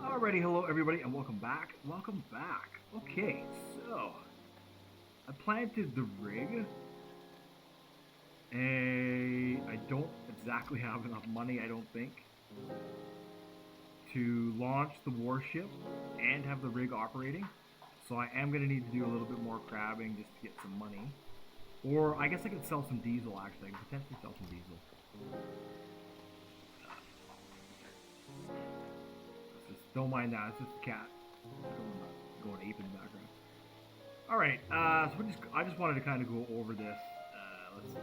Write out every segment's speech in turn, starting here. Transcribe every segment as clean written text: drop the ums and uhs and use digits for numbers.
Alrighty, hello everybody, and welcome back. Welcome back. Okay, so I planted the rig. I don't exactly have enough money, I don't think, to launch the warship and have the rig operating. So I am going to need to do a little bit more crabbing just to get some money. Or I guess I could sell some diesel, actually. I could potentially sell some diesel. Don't mind that, it's just a cat going ape in the background. Alright, so I just wanted to kind of go over this. Let's see.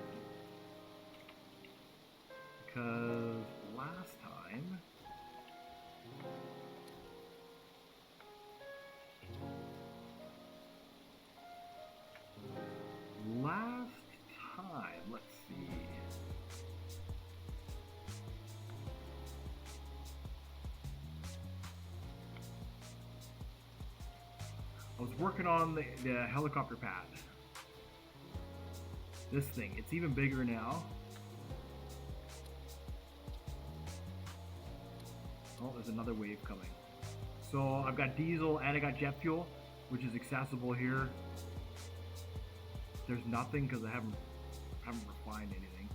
Because last time... let's see. I was working on the helicopter pad. This thing, it's even bigger now. Oh, there's another wave coming. So I've got diesel and I got jet fuel, which is accessible here. There's nothing because I haven't refined anything.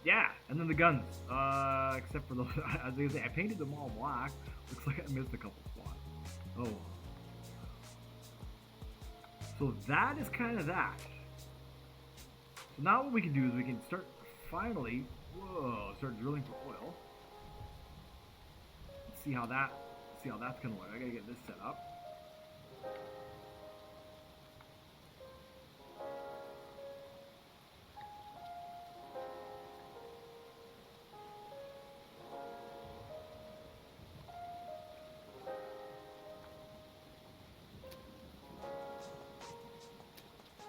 Yeah, and then the guns. Except for those, as I say, I painted them all black. Looks like I missed a couple spots. Oh. So that is kind of that. So now what we can do is we can start finally, start drilling for oil. Let's see how that's gonna work. I gotta get this set up.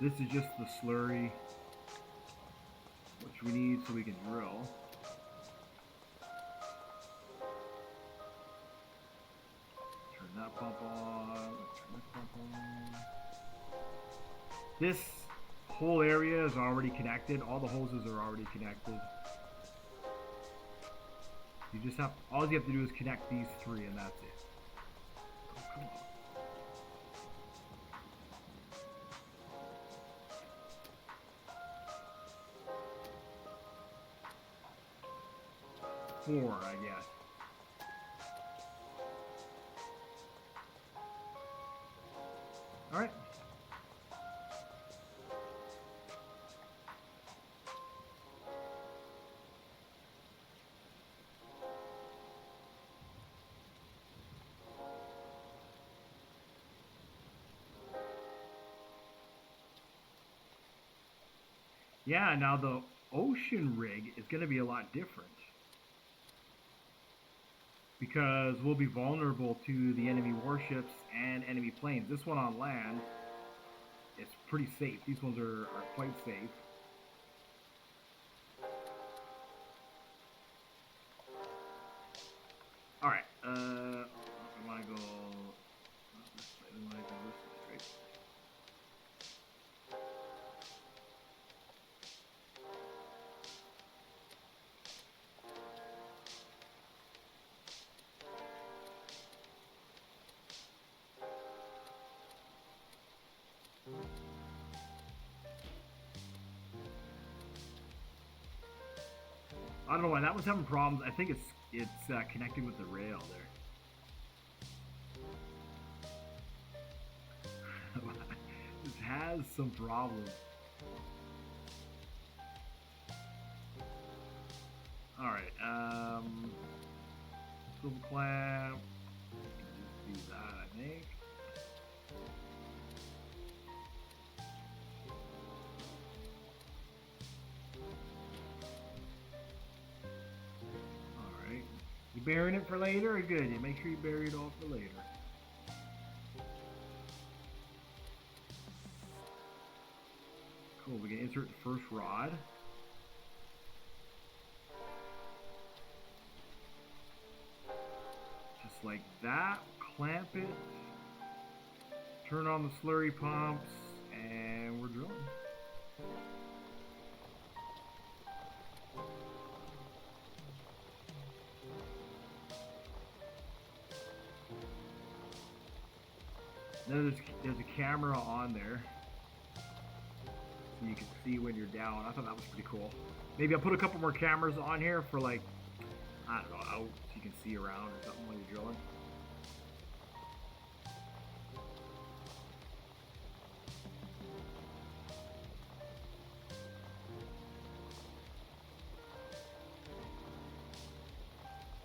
This is just the slurry, which we need so we can drill. Turn that pump on, turn this pump on. This whole area is already connected. All the hoses are already connected. You just have, all you have to do is connect these three and that's it. Oh, come on. Four, I guess. All right. Yeah, now the ocean rig is going to be a lot different. Because we'll be vulnerable to the enemy warships and enemy planes. This one on land is pretty safe. These ones are quite safe. Alright, I want to go this way. I want to go this way straight. I don't know why that was having problems. I think it's connecting with the rail there. This has some problems. All right, silver clamp. Just do that, I think. You burying it for later or good? You make sure you bury it all for later. Cool, we can insert the first rod. Just like that, clamp it, turn on the slurry pumps, and we're drilling. Then there's a camera on there, so you can see when you're down. I thought that was pretty cool. Maybe I'll put a couple more cameras on here for like, I don't know, out so you can see around or something while you're drilling.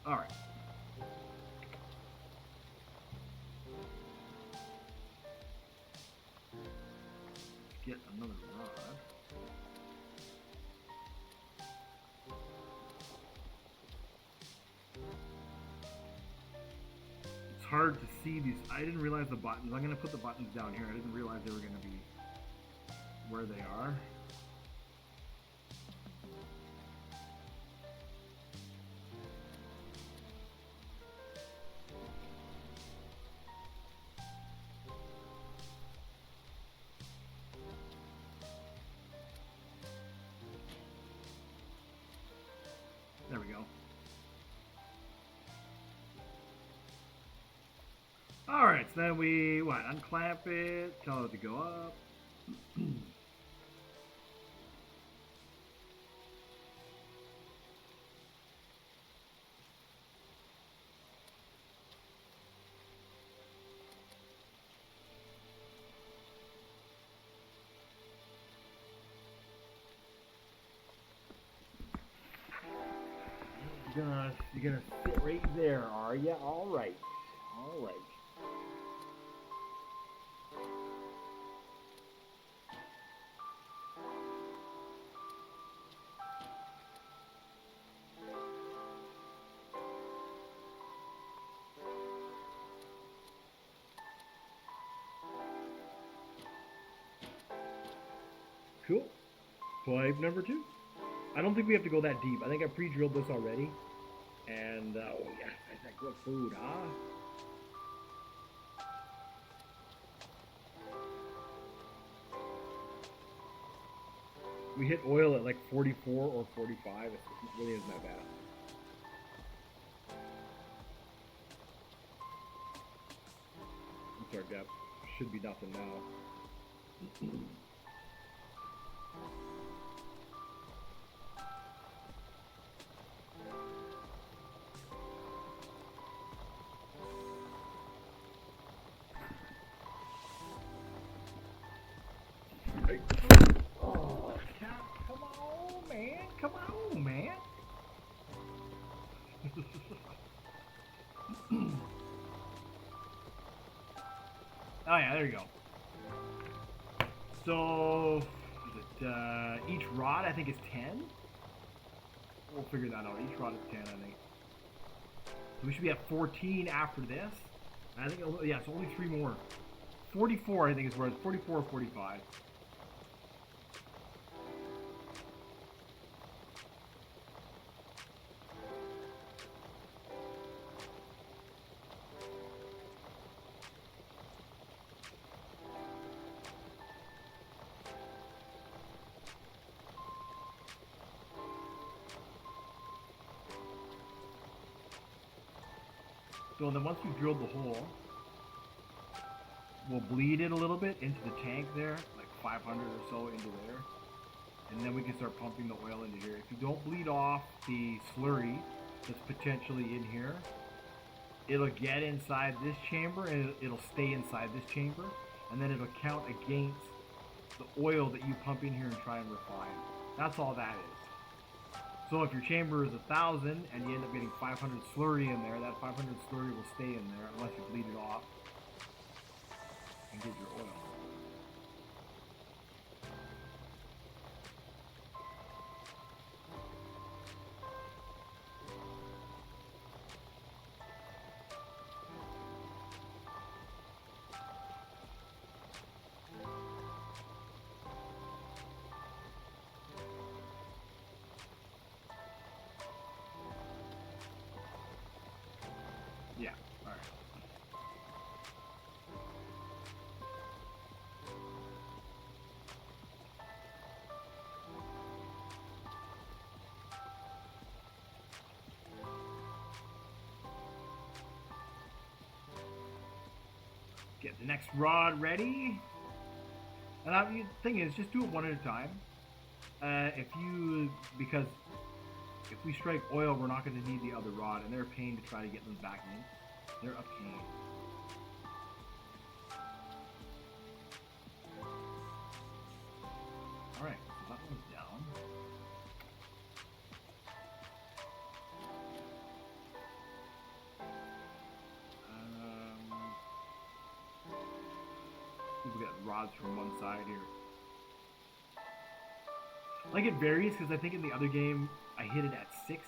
All right. Get another rod. It's hard to see these. I didn't realize the buttons. I'm going to put the buttons down here. I didn't realize they were going to be where they are. There we go. Alright, so then we, unclamp it, tell it to go up. You're gonna sit right there, are ya? Alright. Alright. Cool. Pipe number 2. I don't think we have to go that deep. I think I pre-drilled this already. And, oh yeah, that's that good food, huh? We hit oil at like 44 or 45. It really isn't that bad. That's our depth. Should be nothing now. Oh, come on, man. Come on, man. Oh, yeah, there you go. So, each rod, I think, is 10. We'll figure that out. Each rod is 10, I think. So we should be at 14 after this. I think, yeah, it's only 3 more. 44, I think, is where it's 44 or 45. So then once we've drilled the hole, we'll bleed it a little bit into the tank there, like 500 or so into there. And then we can start pumping the oil into here. If you don't bleed off the slurry that's potentially in here, it'll get inside this chamber and it'll stay inside this chamber. And then it'll count against the oil that you pump in here and try and refine. That's all that is. So if your chamber is 1,000 and you end up getting 500 slurry in there, that 500 slurry will stay in there unless you bleed it off and get your oil. Yeah, alright. Get the next rod ready. And the thing is, just do it one at a time. Because if we strike oil, we're not going to need the other rod, and they're a pain to try to get them back in. They're a pain. Alright, so that one's down. We got rods from one side here. Like it varies because I think in the other game I hit it at 60.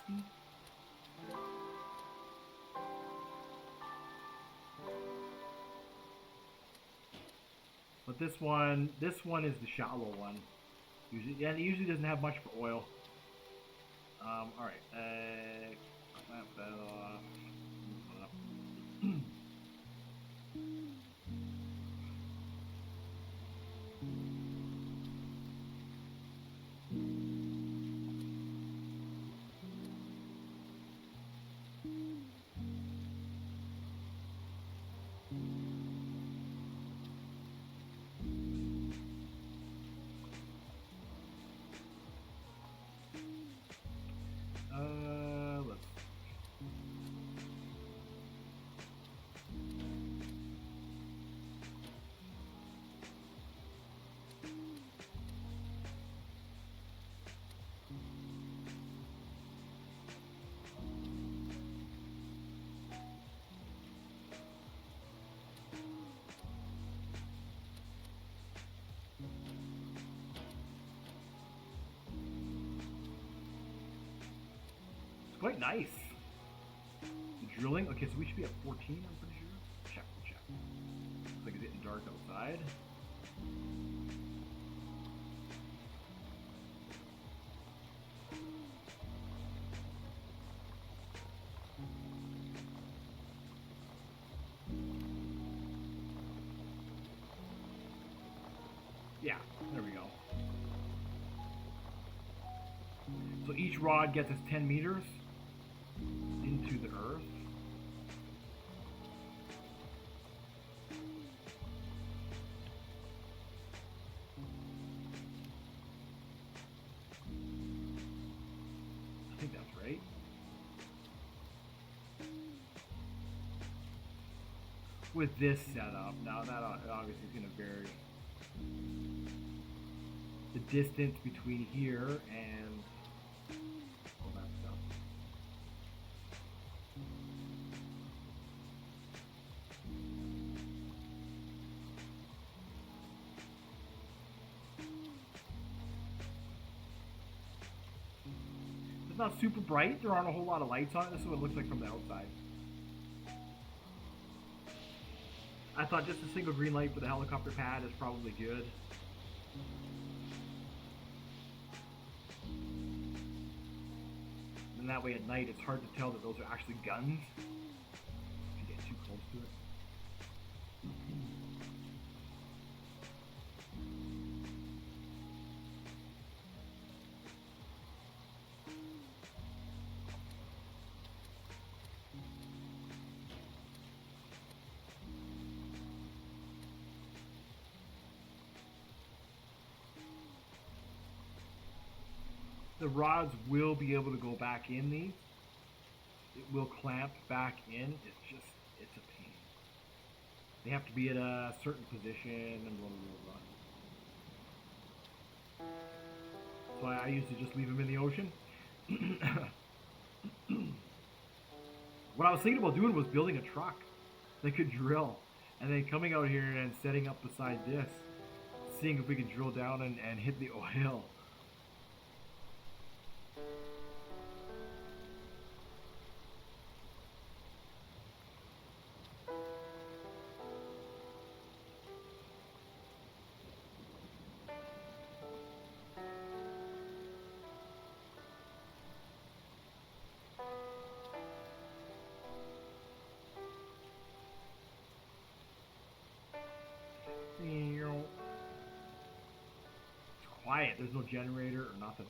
But this one is the shallow one. Usually, yeah, it usually doesn't have much for oil. All right. Map that off. Let's. It's quite nice. The drilling. Okay, so we should be at 14, I'm pretty sure. Check. Looks like it's getting dark outside. Yeah, there we go. So each rod gets us 10 meters into the earth. I think that's right. With this setup, now that obviously is going to vary. The distance between here and all that stuff. It's not super bright. There aren't a whole lot of lights on it. This is what it looks like from the outside. I thought just a single green light for the helicopter pad is probably good. And that way at night it's hard to tell that those are actually guns if you get too close to it. The rods will be able to go back in these. It will clamp back in. It's a pain. They have to be at a certain position and blah, blah, blah. So I usually just leave them in the ocean. What I was thinking about doing was building a truck that could drill. And then coming out here and setting up beside this. Seeing if we can drill down and hit the oil. It's quiet. There's no generator or nothing.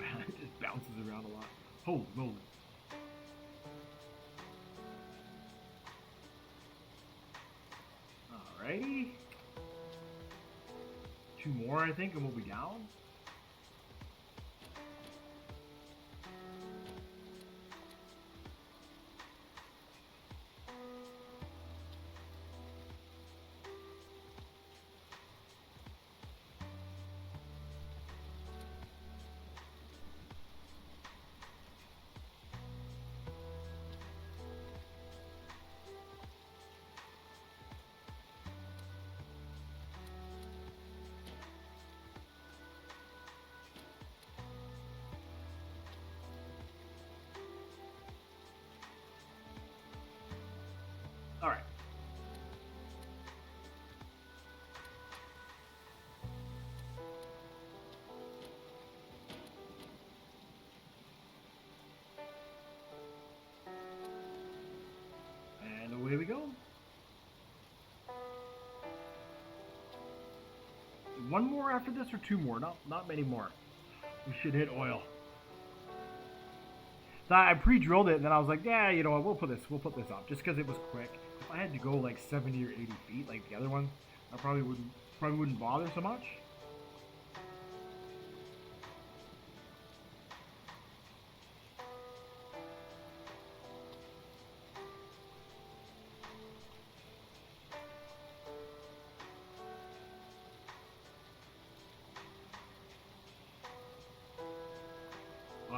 it just bounces around a lot. Holy moly. Alrighty. 2 more, I think, and we'll be down. All right. And away we go. One more after this or 2 more? Not many more. We should hit oil. So I pre-drilled it and then I was like, yeah, you know what, we'll put this up just because it was quick. If I had to go like 70 or 80 feet like the other one, I probably wouldn't bother so much.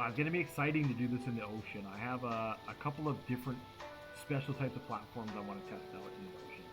It's going to be exciting to do this in the ocean. I have a couple of different special types of platforms I want to test out in the ocean.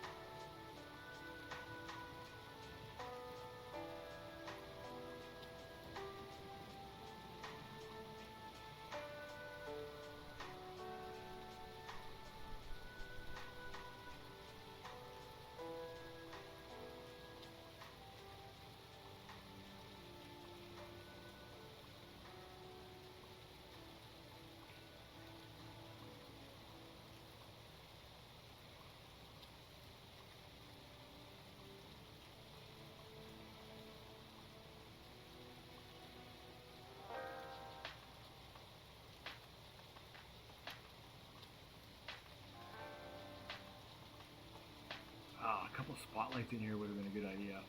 A couple spotlights in here would have been a good idea.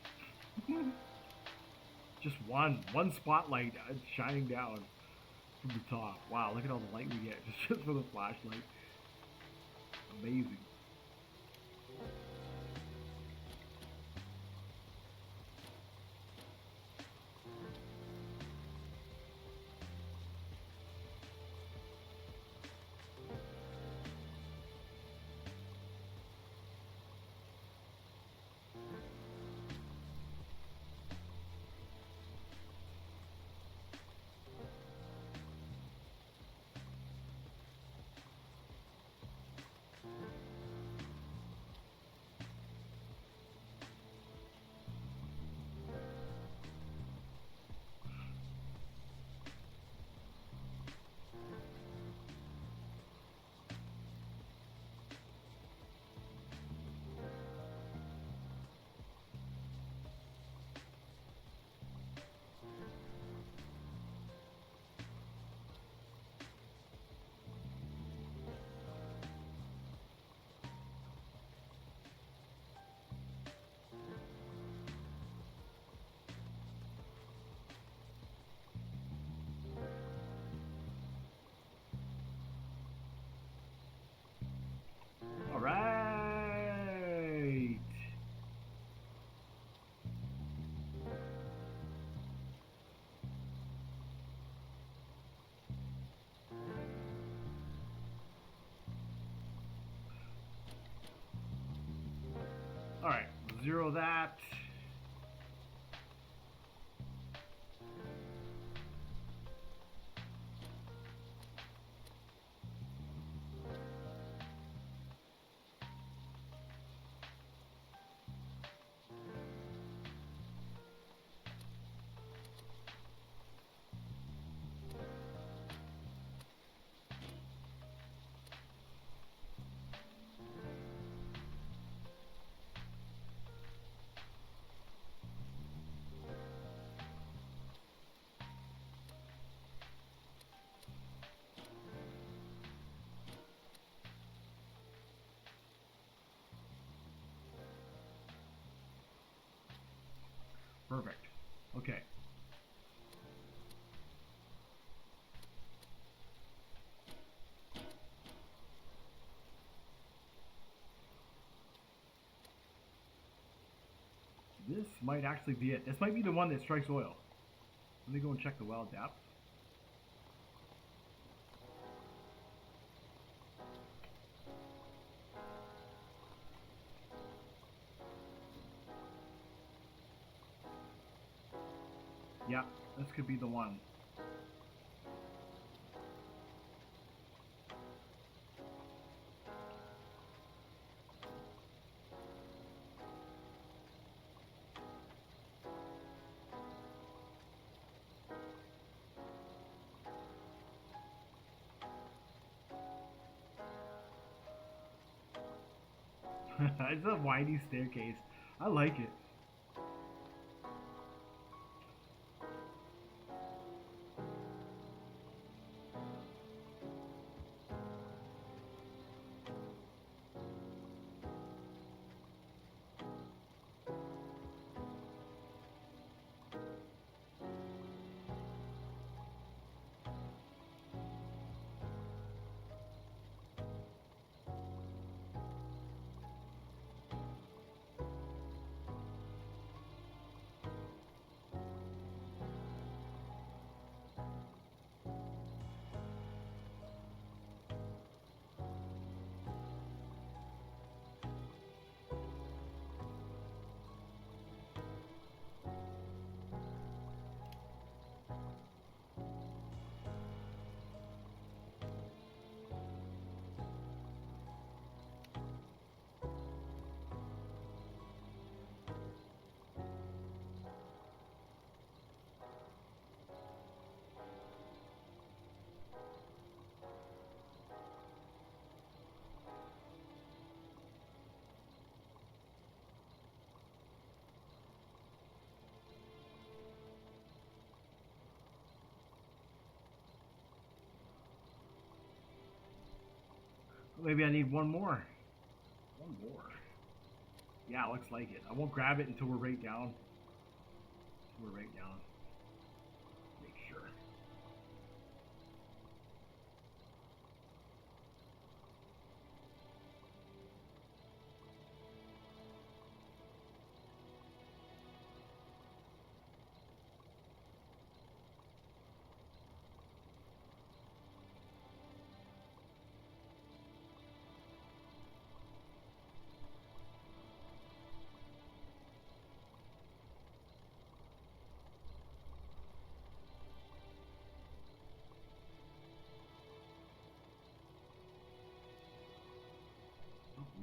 Just one spotlight shining down from the top. Wow, look at all the light we get just for the flashlight. Amazing. All right. All right, zero that. Perfect. Okay. This might actually be it. This might be the one that strikes oil. Let me go and check the well depth. Yeah, this could be the one. It's a windy staircase. I like it. Maybe I need one more. One more. Yeah, looks like it. I won't grab it until we're right down. Until we're right down. Make sure.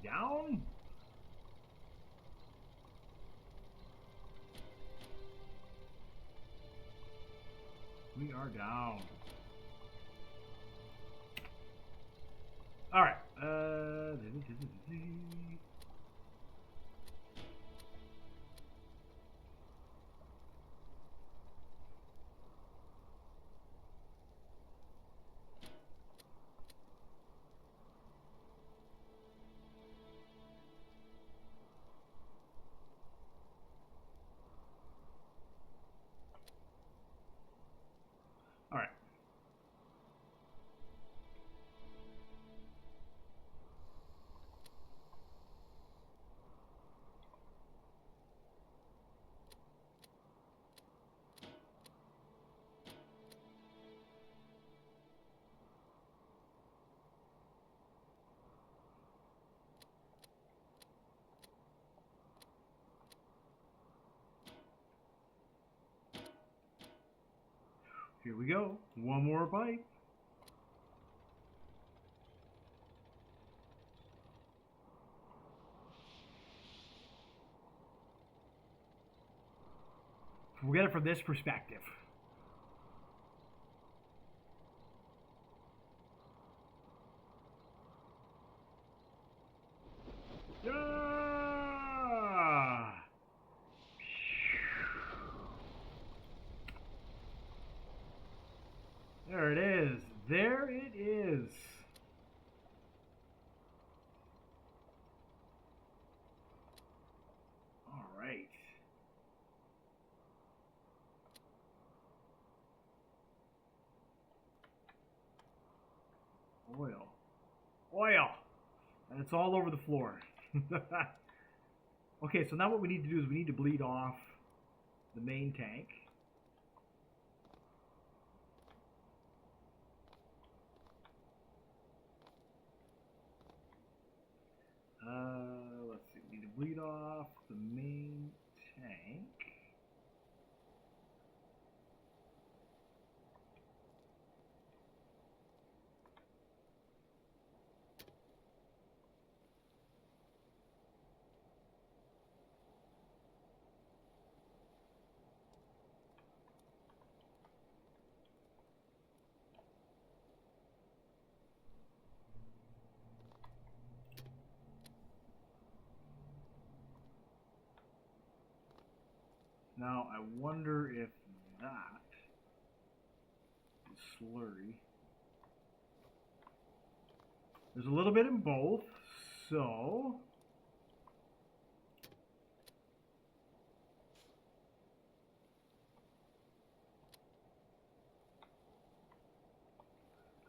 Down? We are down. Alright. Alright. Here we go. One more bite. We'll get it from this perspective. Ah! There it is. There it is. All right. Oil. Oil! And it's all over the floor. Okay, so now what we need to do is we need to bleed off the main tank. Let's see, we need to bleed off the main tank. Now, I wonder if that is slurry. There's a little bit in both, so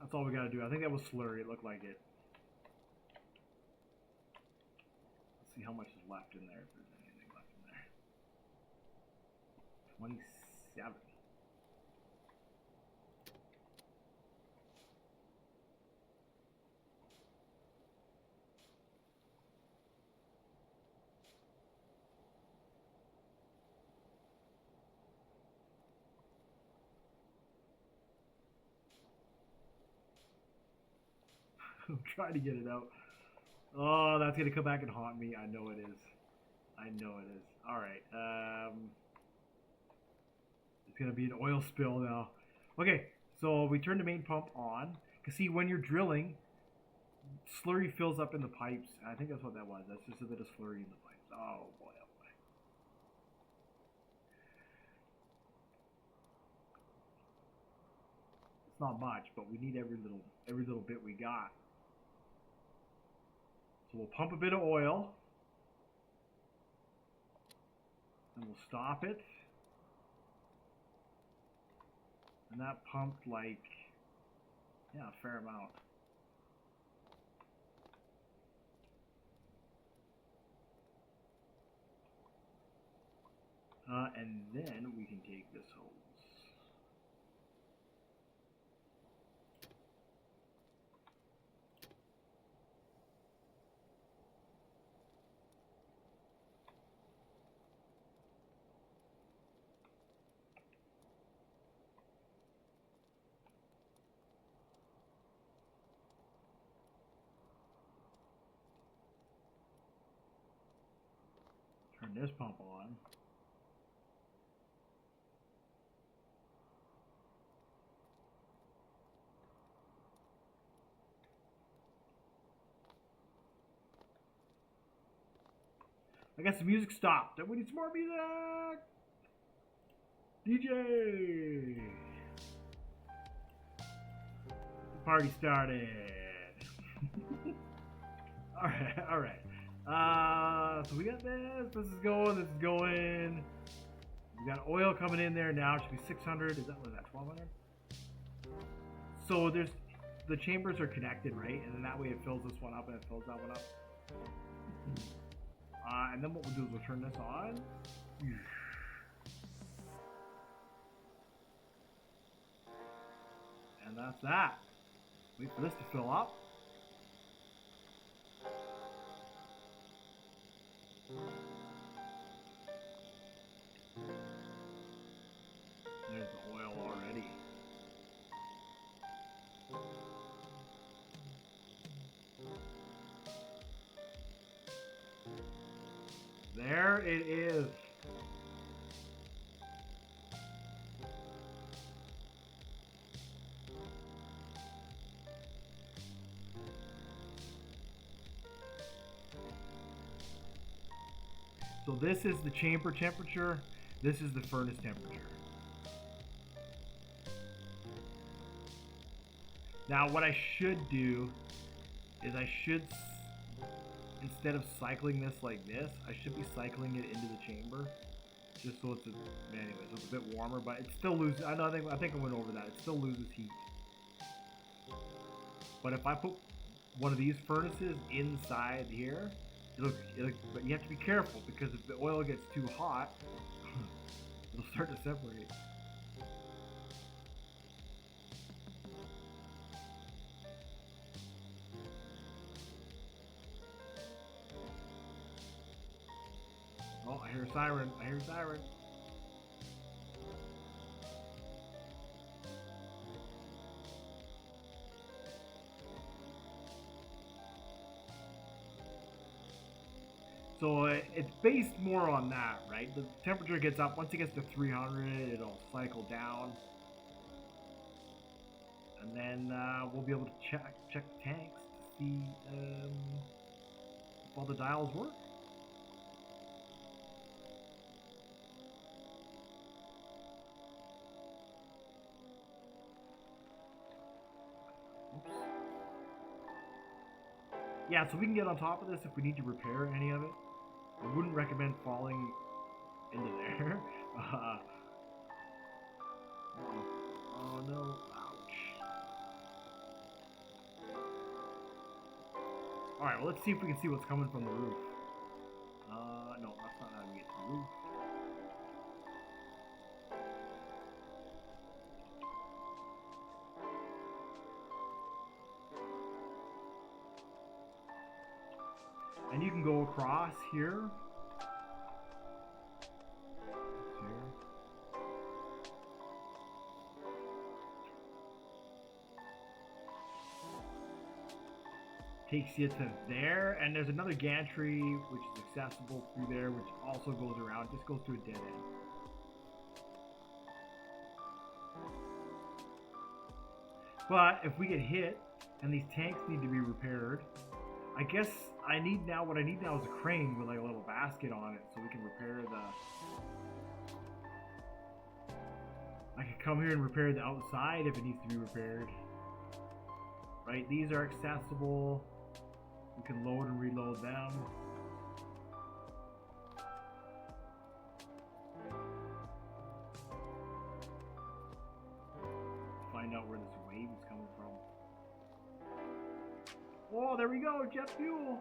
that's all we gotta do. I think that was slurry, it looked like it. Let's see how much is left in there, if there's anything left in there. 27. I'm trying to get it out. Oh, that's gonna come back and haunt me. I know it is. I know it is. Alright, it's gonna be an oil spill now. Okay, so we turn the main pump on. Cause see, when you're drilling, slurry fills up in the pipes. I think that's what that was. That's just a bit of slurry in the pipes. Oh boy, oh boy. It's not much, but we need every little bit we got. So we'll pump a bit of oil. And we'll stop it. And that pumped like, yeah, a fair amount. And then we can take this hose. Turn this pump on. I guess the music stopped. We need some more music! DJ! The party started. Alright, alright. So we got this is going. We got oil coming in there now. It should be 600. Is that, what is that, 1200? So there's, the chambers are connected, right? And then that way it fills this one up and it fills that one up. And then what we'll do is we'll turn this on. And that's that. Wait for this to fill up. There's the oil already. There it is. So this is the chamber temperature. This is the furnace temperature. Now what I should do is I should, instead of cycling this like this, I should be cycling it into the chamber, just so it's anyways, it's a bit warmer, but it still loses. I think I went over that. It still loses heat. But if I put one of these furnaces inside here, but you have to be careful because if the oil gets too hot, it'll start to separate. Oh, I hear a siren. I hear a siren. So it's based more on that, right? The temperature gets up. Once it gets to 300, it'll cycle down. And then we'll be able to check the tanks to see if all the dials work. Oops. Yeah, so we can get on top of this if we need to repair any of it. I wouldn't recommend falling into there. Oh no, ouch. Alright, well let's see if we can see what's coming from the roof. No, that's not how we get to the roof. And you can go across here. Takes you to there, and there's another gantry which is accessible through there, which also goes around, just goes to a dead end. But if we get hit and these tanks need to be repaired, I guess what I need now is a crane with like a little basket on it so we can repair I can come here and repair the outside if it needs to be repaired. Right, these are accessible. We can load and reload them. Find out where this wave is coming from. Oh, there we go, jet fuel.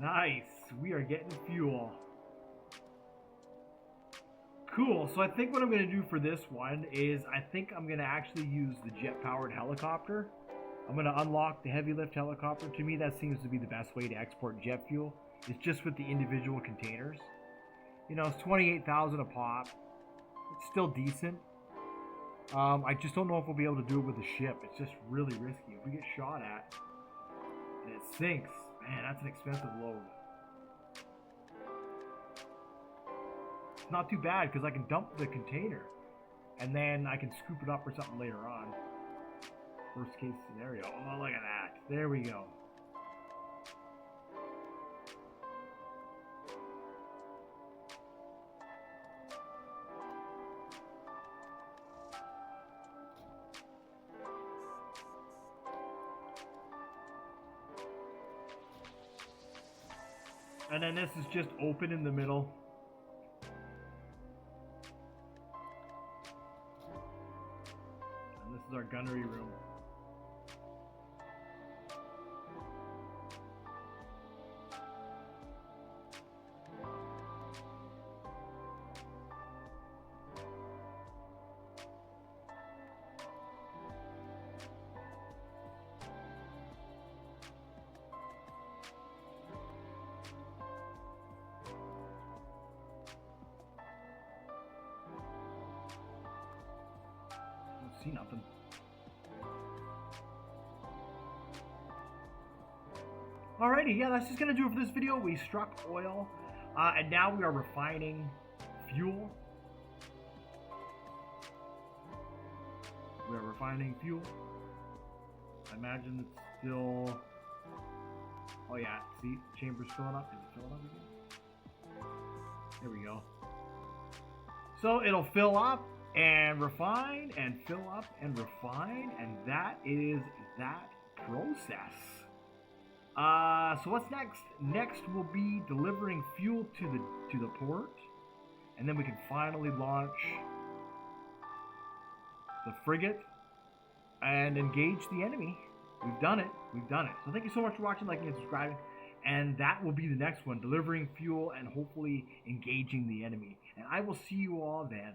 Nice, we are getting fuel. Cool, so I think what I'm going to do for this one is I think I'm going to actually use the jet-powered helicopter. I'm going to unlock the heavy lift helicopter. To me, that seems to be the best way to export jet fuel. It's just with the individual containers. You know, it's 28,000 a pop. It's still decent. I just don't know if we'll be able to do it with the ship. It's just really risky. If we get shot at and it sinks, man, that's an expensive load. It's not too bad because I can dump the container and then I can scoop it up or something later on. Worst case scenario. Oh, look at that. There we go. And then this is just open in the middle. And this is our gunnery room. See nothing. Alrighty, yeah, that's just gonna do it for this video. We struck oil, and now we are refining fuel. We are refining fuel. I imagine it's still. Oh yeah, see, the chamber's filling up. Is it filling up again? There we go. So it'll fill up and refine and fill up and refine, and that is that process. So what's next? Next will be delivering fuel to the port, and then we can finally launch the frigate and engage the enemy. We've done it. We've done it. So thank you so much for watching, liking, and subscribing. And that will be the next one, delivering fuel and hopefully engaging the enemy. And I will see you all then.